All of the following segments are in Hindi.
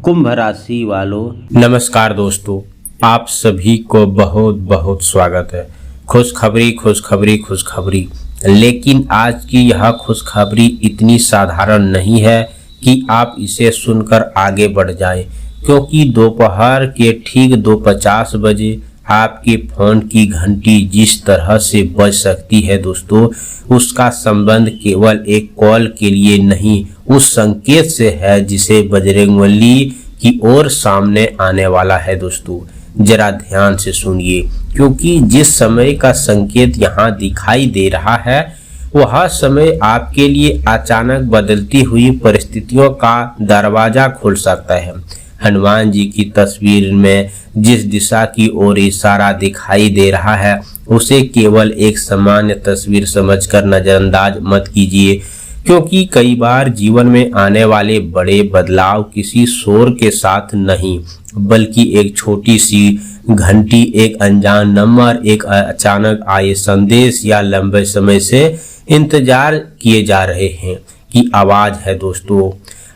कुंभ राशि वालों, नमस्कार दोस्तों, आप सभी को बहुत बहुत स्वागत है। खुशखबरी। लेकिन आज की यह खुशखबरी इतनी साधारण नहीं है कि आप इसे सुनकर आगे बढ़ जाएं, क्योंकि दोपहर के ठीक 2:50 बजे आपके फोन की घंटी जिस तरह से बज सकती है दोस्तों, उसका संबंध केवल एक कॉल के लिए नहीं, उस संकेत से है जिसे बजरंगबली की ओर सामने आने वाला है। दोस्तों जरा ध्यान से सुनिए, क्योंकि जिस समय का संकेत यहाँ दिखाई दे रहा है वह समय आपके लिए अचानक बदलती हुई परिस्थितियों का दरवाजा खोल सकता है। हनुमान जी की तस्वीर में जिस दिशा की ओर इशारा दिखाई दे रहा है उसे केवल एक सामान्य तस्वीर समझकर नजरअंदाज मत कीजिए, क्योंकि कई बार जीवन में आने वाले बड़े बदलाव किसी शोर के साथ नहीं, बल्कि एक छोटी सी घंटी, एक अनजान नंबर, एक अचानक आए संदेश या लंबे समय से इंतजार किए जा रहे हैं की आवाज है। दोस्तों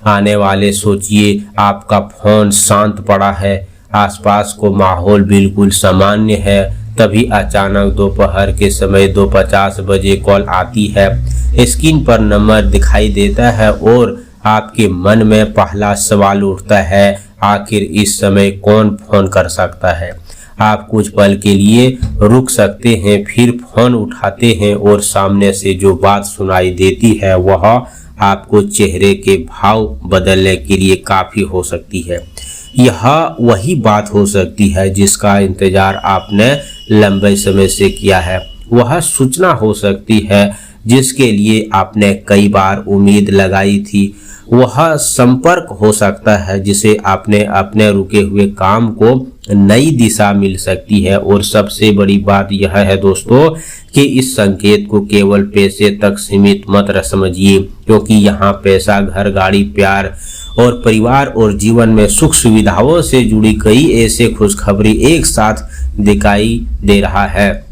आने वाले सोचिए, आपका फोन शांत पड़ा है, आसपास को माहौल बिल्कुल सामान्य है, तभी अचानक दोपहर के समय 2:50 बजे कॉल आती है। स्क्रीन पर नंबर दिखाई देता है और आपके मन में पहला सवाल उठता है, आखिर इस समय कौन फोन कर सकता है। आप कुछ पल के लिए रुक सकते हैं, फिर फोन उठाते हैं और सामने से जो बात सुनाई देती है वह आपको चेहरे के भाव बदलने के लिए काफी हो सकती है। यह वही बात हो सकती है जिसका इंतजार आपने लंबे समय से किया है। वह सूचना हो सकती है जिसके लिए आपने कई बार उम्मीद लगाई थी। वह संपर्क हो सकता है जिसे आपने अपने रुके हुए काम को नई दिशा मिल सकती है। और सबसे बड़ी बात यह है दोस्तों कि इस संकेत को केवल पैसे तक सीमित मत समझिए, क्योंकि यहाँ पैसा, घर, गाड़ी, प्यार और परिवार और जीवन में सुख सुविधाओं से जुड़ी कई ऐसे खुशखबरी एक साथ दिखाई दे रहा है।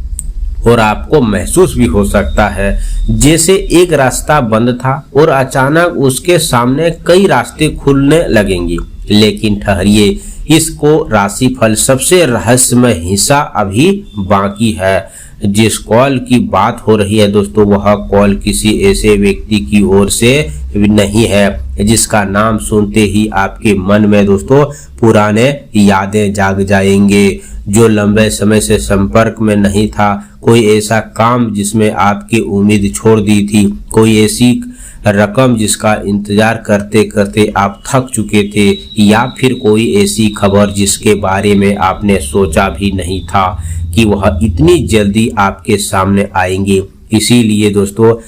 और आपको महसूस भी हो सकता है जैसे एक रास्ता बंद था और अचानक उसके सामने कई रास्ते खुलने लगेंगे। लेकिन ठहरिए, इसको राशिफल सबसे रहस्यमय हिस्सा अभी बाकी है। जिस कॉल की बात हो रही है दोस्तों, वह कॉल किसी ऐसे व्यक्ति की ओर से नहीं है जिसका नाम सुनते ही आपके मन में दोस्तों पुराने यादें जाग जाएंगे, जो लंबे समय से संपर्क में नहीं था, कोई ऐसा काम जिसमें आपकी उम्मीद छोड़ दी थी, कोई ऐसी रकम जिसका इंतजार करते करते आप थक चुके थे, या फिर कोई ऐसी खबर जिसके बारे में आपने सोचा भी नहीं था कि वह इतनी जल्दी आपके सामने आएंगे। इसीलिए दोस्तों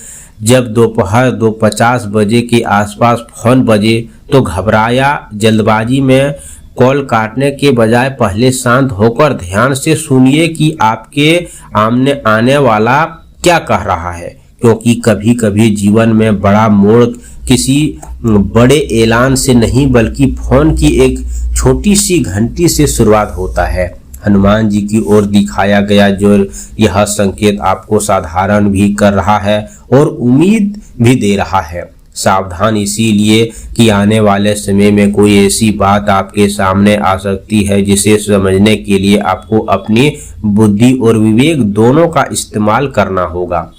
जब दोपहर 2:50 बजे के आसपास फोन बजे तो घबराया जल्दबाजी में कॉल काटने के बजाय पहले शांत होकर ध्यान से सुनिए कि आपके आमने आने वाला क्या कह रहा है, क्योंकि कभी कभी जीवन में बड़ा मोड़ किसी बड़े ऐलान से नहीं बल्कि फोन की एक छोटी सी घंटी से शुरुआत होता है। हनुमान जी की ओर दिखाया गया जो यह संकेत आपको साधारण भी कर रहा है और उम्मीद भी दे रहा है। सावधान इसीलिए कि आने वाले समय में कोई ऐसी बात आपके सामने आ सकती है जिसे समझने के लिए आपको अपनी बुद्धि और विवेक दोनों का इस्तेमाल करना होगा।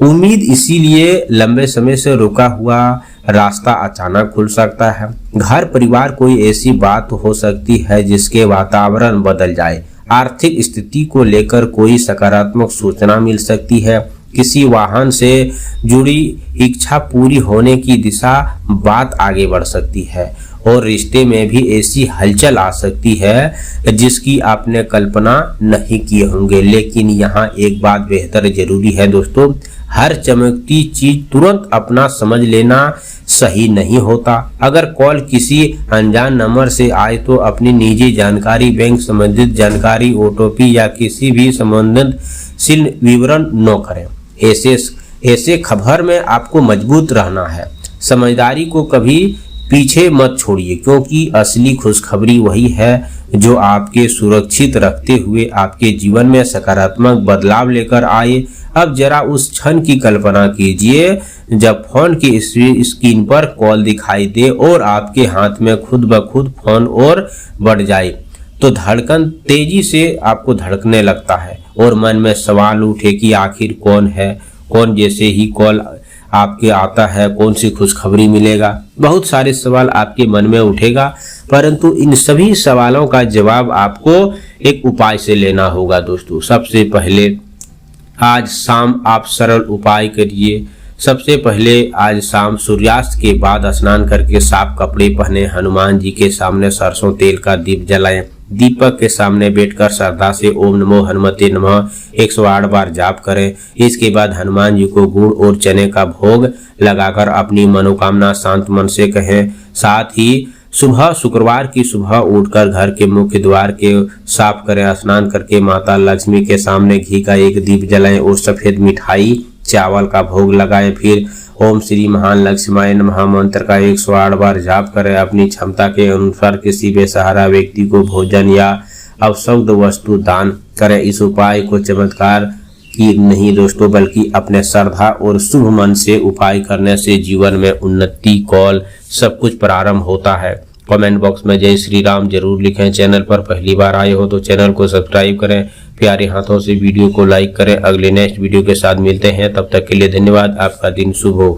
उम्मीद इसीलिए लंबे समय से रुका हुआ रास्ता अचानक खुल सकता है। घर, परिवार, कोई ऐसी बात हो सकती है जिसके वातावरण बदल जाए। आर्थिक स्थिति को लेकर कोई सकारात्मक सूचना मिल सकती है। किसी वाहन से जुड़ी इच्छा पूरी होने की दिशा बात आगे बढ़ सकती है। और रिश्ते में भी ऐसी हलचल आ सकती है जिसकी आपने कल्पना नहीं की होंगे। लेकिन यहाँ एक बात बेहतर जरूरी है दोस्तों, हर चमकती चीज तुरंत अपना समझ लेना सही नहीं होता। अगर कॉल किसी अनजान नंबर से आए तो अपनी निजी जानकारी, बैंक संबंधित जानकारी, ओटीपी या किसी भी संबंधित विवरण न करें। ऐसे खबर में आपको मजबूत रहना है। समझदारी को कभी पीछे मत छोड़िए, क्योंकि असली खुशखबरी वही है जो आपके सुरक्षित रखते हुए आपके जीवन में सकारात्मक बदलाव लेकर आए। अब जरा उस क्षण की कल्पना कीजिए जब फोन की स्क्रीन पर कॉल दिखाई दे और आपके हाथ में खुद ब खुद फोन और बढ़ जाए तो धड़कन तेजी से आपको धड़कने लगता है और मन में सवाल उठे कि आखिर कौन है, कौन जैसे ही कॉल आपके आता है कौन सी खुशखबरी मिलेगा। बहुत सारे सवाल आपके मन में उठेगा, परंतु इन सभी सवालों का जवाब आपको एक उपाय से लेना होगा दोस्तों। सबसे पहले आज शाम आप सरल उपाय करिए। सबसे पहले आज शाम सूर्यास्त के बाद स्नान करके साफ कपड़े पहने, हनुमान जी के सामने सरसों तेल का दीप जलाएं, दीपक के सामने बैठकर श्रद्धा से ओम नमो हनुमते नमः 108 बार जाप करें। इसके बाद हनुमान जी को गुड़ और चने का भोग लगाकर अपनी मनोकामना शांत मन से कहें। साथ ही सुबह शुक्रवार की सुबह उठकर घर के मुख्य द्वार के साफ करें, स्नान करके माता लक्ष्मी के सामने घी का एक दीप जलाएं और सफेद मिठाई चावल का भोग लगाएं। फिर ओम श्री महान लक्ष्माय नमः मंत्र का 108 बार जाप करें। अपनी क्षमता के अनुसार किसी बेसहारा व्यक्ति को भोजन या अवशुद्ध वस्तु दान करें। इस उपाय को चमत्कार की नहीं दोस्तों, बल्कि अपने श्रद्धा और शुभ मन से उपाय करने से जीवन में उन्नति कौल सब कुछ प्रारंभ होता है। कमेंट बॉक्स में जय श्री राम जरूर लिखें। चैनल पर पहली बार आए हो तो चैनल को सब्सक्राइब करें, प्यारे हाथों से वीडियो को लाइक करें। अगले नेक्स्ट वीडियो के साथ मिलते हैं, तब तक के लिए धन्यवाद। आपका दिन शुभ हो।